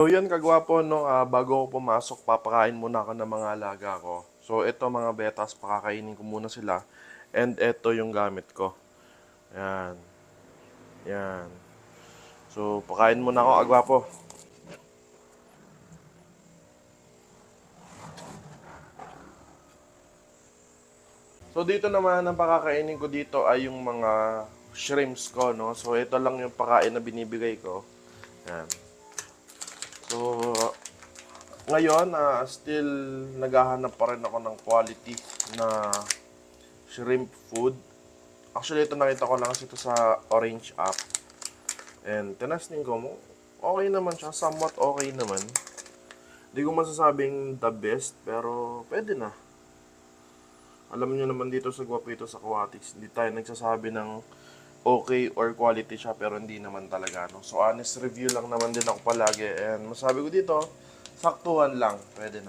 So yun kagwapo no, bago ako pumasok, papakain muna ako ng mga alaga ko. So ito mga betas, pakakainin ko muna sila. And ito yung gamit ko. Yan. Yan. So pakain muna ako, agwapo. So dito naman ang pakakainin ko dito ay yung mga shrimps ko no. So ito lang yung pakain na binibigay ko. Yan. So ngayon, still naghahanap pa rin ako ng quality na shrimp food. Actually, ito nakita ko lang kasi ito sa Orange app. And tinasting ko mo, okay naman siya. Somewhat okay naman. Hindi ko masasabing the best, pero pwede na. Alam niyo naman dito sa Guapito sa Aquatics, hindi tayo nagsasabi ng okay or quality siya, pero hindi naman talaga. No? So honest review lang naman din ako palagi. And masabi ko dito, saktuhan lang. Pwede na.